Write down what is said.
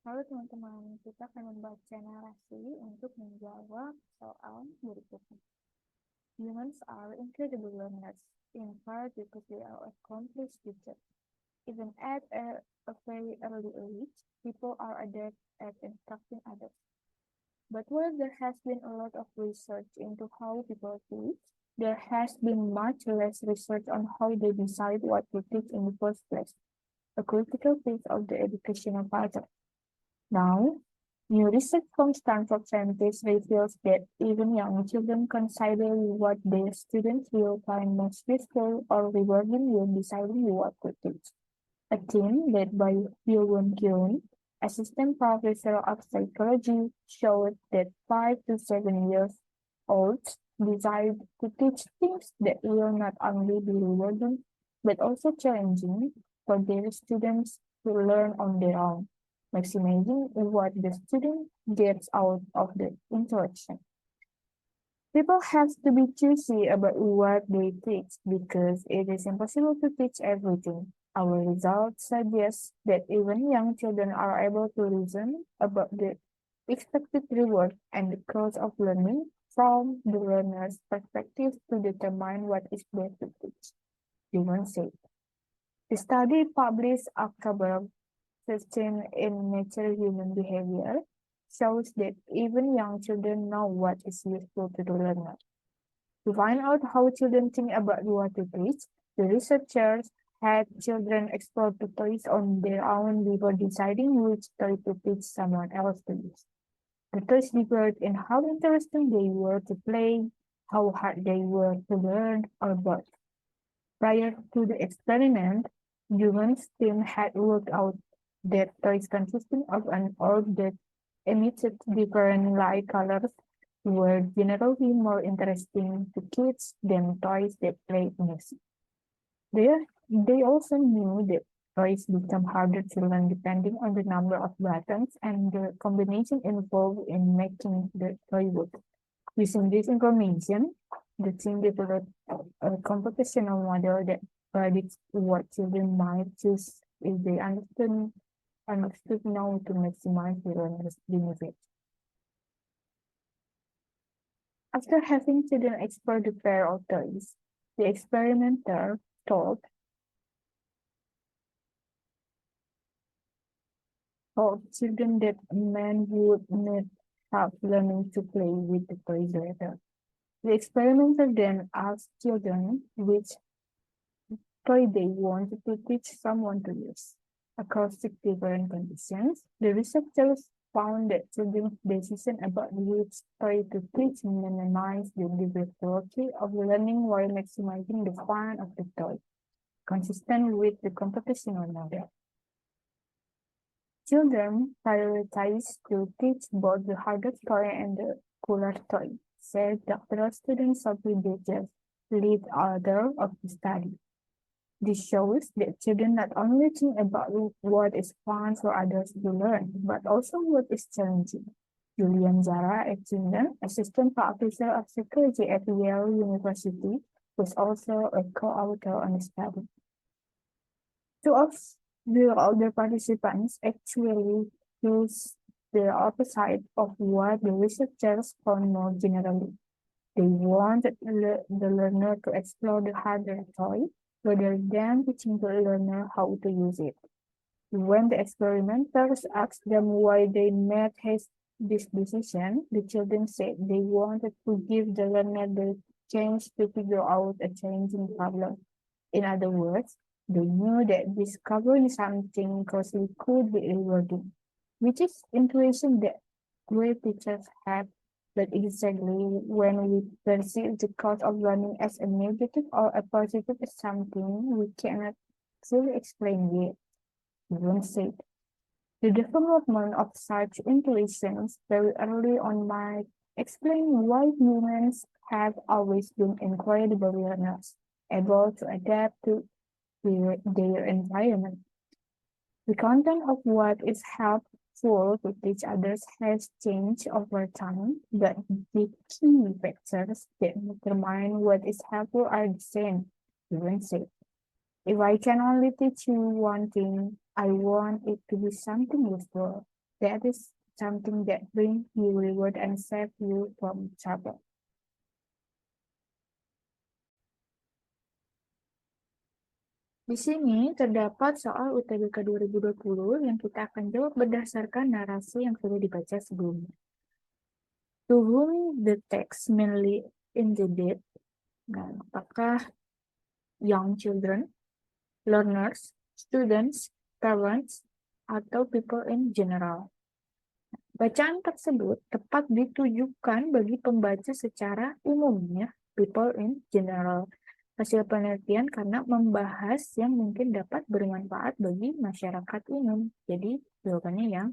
Halo teman-teman, kita akan membaca narasi untuk menjawab soal berikutnya. Humans are incredible learners, in part because they are accomplished teachers. Even at a very early age, people are adept at instructing others. But while there has been a lot of research into how people teach, there has been much less research on how they decide what to teach in the first place, a critical piece of the educational puzzle. Now, new research from Stanford scientists reveals that even young children consider what their students will find most useful or rewarding when deciding what to teach. A team led by Hyewon Kyun, assistant professor of psychology, showed that 5 to 7 years olds decide to teach things that will not only be rewarding but also challenging for their students to learn on their own, maximizing what the student gets out of the interaction. People have to be choosy about what they teach because it is impossible to teach everything. Our results suggest that even young children are able to reason about the expected reward and the cost of learning from the learner's perspective to determine what is best to teach. Even said. The study published October 15 in Nature Human Behavior shows that even young children know what is useful to the learner. To find out how children think about what to teach, the researchers had children explore the toys on their own before deciding which toy to teach someone else to use. The toys differed in how interesting they were to play, how hard they were to learn, or both. Prior to the experiment, Newman's team had worked out that toys consisting of an orb that emitted different light colors were generally more interesting to kids than toys that played music. They, they also knew that toys become harder to learn depending on the number of buttons and the combination involved in making the toy work. Using this information, the team developed a computational model that predicts what children might choose if they understood now to maximize the learner's benefit. After having children explore the pair of toys, the experimenter told children that a man would need help learning to play with the toys later. The experimenter then asked children which toy they wanted to teach someone to use. Across 6 different conditions, the researchers found that children's decision about which toy to teach minimized the difficulty of learning while maximizing the fun of the toy, consistent with the computational model. Children prioritize to teach both the hardest toy and the cooler toy, said doctoral student Sophie Bridges, lead author of the study. This shows that children not only think about what is fun for others to learn, but also what is challenging. Julian Zara Etchinger, assistant professor of psychology at Yale University, was also a co-author on the study. Two of the older participants actually chose the opposite of what the researchers found more generally. They wanted the learner to explore the harder toy rather than teaching the learner how to use it. When the experimenters asked them why they made this decision, the children said they wanted to give the learner the chance to figure out a challenging problem. In other words, they knew that discovering something costly could be rewarding, which is intuition that great teachers have. But exactly when we perceive the cost of learning as a negative or a positive is something we cannot fully explain yet. Even said, the development of such intuitions very early on might explain why humans have always been incredible learners, able to adapt to their environment. The content of what is helpful to teach others has changed over time, but the key factors that determine what is helpful are the same. Even said, if I can only teach you one thing, I want it to be something useful. that is something that brings you reward and save you from trouble. Di sini terdapat soal UTBK 2020 yang kita akan jawab berdasarkan narasi yang sudah dibaca sebelumnya. To whom the text mainly intended? Nah, apakah young children, learners, students, parents, atau people in general? Bacaan tersebut tepat ditujukan bagi pembaca secara umum, ya, people in general. Hasil penelitian karena membahas yang mungkin dapat bermanfaat bagi masyarakat umum. Jadi jawabannya yang